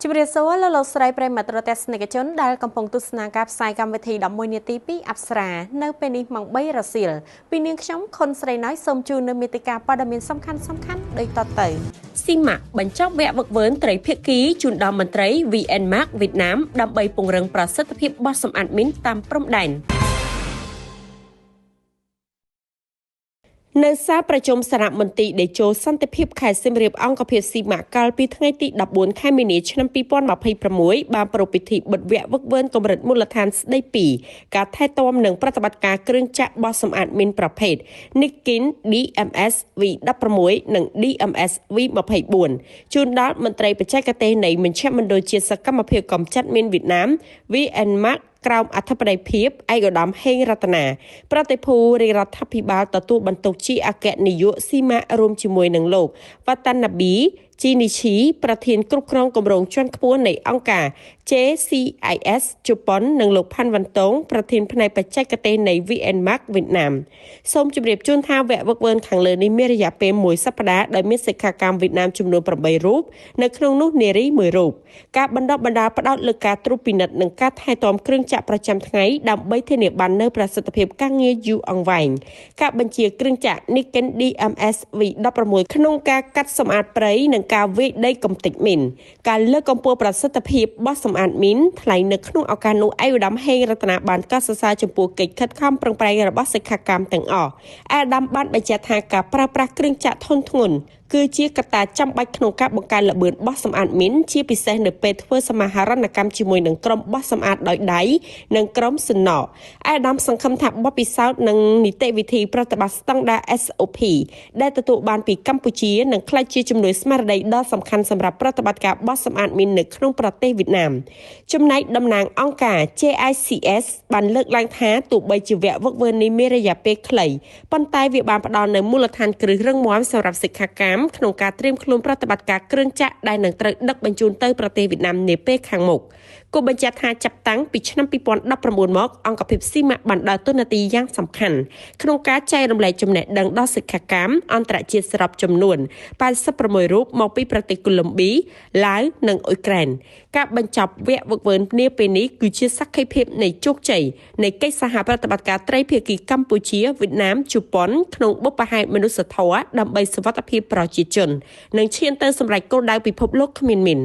ជំរាបសួរលោកស្រីប្រិមត្តរទស្សនិកជនដែលកំពុងទស្សនាការផ្សាយកម្មវិធី11នាទីពីអប្សរានៅពេលនេះម៉ោង3រសៀលពីនាងខ្ញុំខុនស្រីណ้อยសូមជូននូវមេតិការព័ត៌មានសំខាន់ដូចតទៅស៊ីម៉ាក់បញ្ចប់វគ្គវឹកវើត្រីភាគីជូនដល់មន្ត្រី VN Mark វៀតណាមដើម្បីពង្រឹងប្រសិទ្ធភាពបោះសម្អាតមីនតាមព្រំដែននៅសារប្រជុំសារមន្ត្រីដេជោសន្តិភាពខេត្តសៀមរាបអង្គភាពស៊ីម៉ាកាលពីថ្ងៃទី14ខែមីនាឆ្នាំ2026បានប្រារព្ធពិធីបិទវគ្គវឹកវើកម្រិតមូលដ្ឋានស្ដីពីការថែទាំនិងប្រតិបត្តិការគ្រឿងចក្របោះសម្អាតមីនប្រភេទ Nikin DMS V16 និង DMS V24 ជូនដល់មន្ត្រីបច្ចេកទេសនៃមជ្ឈមណ្ឌលជាសកម្មភាពកម្ចាត់មីនវៀតណាម VN Markក្រោមអធិបតីភាពឯកឧត្តមហេងរតនាប្រតិភូរាជរដ្ឋាភិបាលទទួលបន្ទុកជាអគ្គនាយកស៊ីម៉ារួមជាមួយនឹងលោកវ៉ាតាណាប៊ីជីនីឈីប្រធានគ្រប់គ្រងគម្រោងជាន់ខ្ពស់នៃអង្គការ JCIS ជប៉ុននិងលោកផាន់វ៉ាន់តុងប្រធានផ្នែកបច្ចេកទេសនៃ VN Mark វៀតណាមសូមជម្រាបជូនថាវគ្គវឹកវើខាងលើនេះមានរយៈពេល1សប្តាហ៍ដោយមានសិក្ខាកាមវៀតណាមចំនួន8រូបនៅក្នុងនោះនារី1រូបការបណ្ដុះបណ្ដាលផ្ដោតលើការត្រួតពិនិត្យនិងការថែទាំគ្រឿងចក្រប្រចាំថ្ងៃដើម្បីធានាបាននូវប្រសិទ្ធភាពការងារយូរអង្វែងការបញ្ជាគ្រឿងចក្រ Niken DMS V16 ក្នុងការកាត់សម្អាតព្រៃនិងការវាយដីកំទេចមីនការលើកកម្ពស់ប្រសិទ្ធភាពបោះសម្អាតមីនថ្លែងនៅក្នុងឱកាសនោះឯកឧត្តមហេងរតនាបានកោតសរសើរចំពោះកិច្ចខិតខំប្រឹងប្រែងរបស់សិក្ខាកាមទាំងអស់ឯកឧត្តមបានបញ្ជាក់ថាការប្រើប្រាស់គ្រឿងចក្រធន់ធ្ងន់គឺជាកត្តាចាំបាច់ក្នុងការបង្កើនល្បឿនបោះសម្អាតមីនជាពិសេសនៅពេលធ្វើសមាហរណកម្មជាមួយនឹងក្រុមបោះសម្អាតដោយដៃនិងក្រុមសនៈឯកឧត្តមសង្ឃឹមថាបទពិសោធន៍និងនីតិវិធីប្រតិបត្តិស្តង់ដារ SOP ដែលទទួលបានពីកម្ពុជានឹងក្លាយជាជំនួយស្មារតីដ៏សំខាន់សម្រាប់ប្រតិបត្តិការបោះសម្អាតមីននៅក្នុងប្រទេសវៀតណាមចំណែកតំណាងអង្គការ JICS បានលើកឡើងថាទោះបីជាវគ្គវឹកវើនេះមានរយៈពេលខ្លីប៉ុន្តែវាបានផ្ដល់នូវមូលដ្ឋានគ្រឹះរឹងមាំសម្រាប់សិក្ខាកាមក្នុងការត្រៀមខ្លួនប្រតិបត្តិការគ្រឿងចក្រដែលនឹងត្រូវដឹកបញ្ជូនទៅប្រទេសវៀតណាមនាពេលខាងមុខគូបញ្ជាក់ថាចាប់តាំងពីឆ្នាំ2019មកអង្គភាពស៊ីម៉ាក់បានដើរតួនាទីយ៉ាងសំខាន់ក្នុងការចែករំលែកចំណេះដឹងដល់សិក្ខាកាមអន្តរជាតិសរុបចំនួន86រូបមកពីប្រទេសកូឡុំប៊ីឡាវនិងអ៊ុយក្រែនការបញ្ចប់វគ្គវឹកវើនាពេលនេះគឺជាសក្ខីភាពនៃជោគជ័យនៃកិច្ចសហប្រតិបត្តិការត្រីភាគីកម្ពុជាវៀតណាមជប៉ុនក្នុងបុព្វហេតុមនុស្សធម៌ដើម្បីសុវត្ថិភាពប្រជាជននិងឈានទៅសម្រេចគោលដៅពិភពលោកគ្មានមីន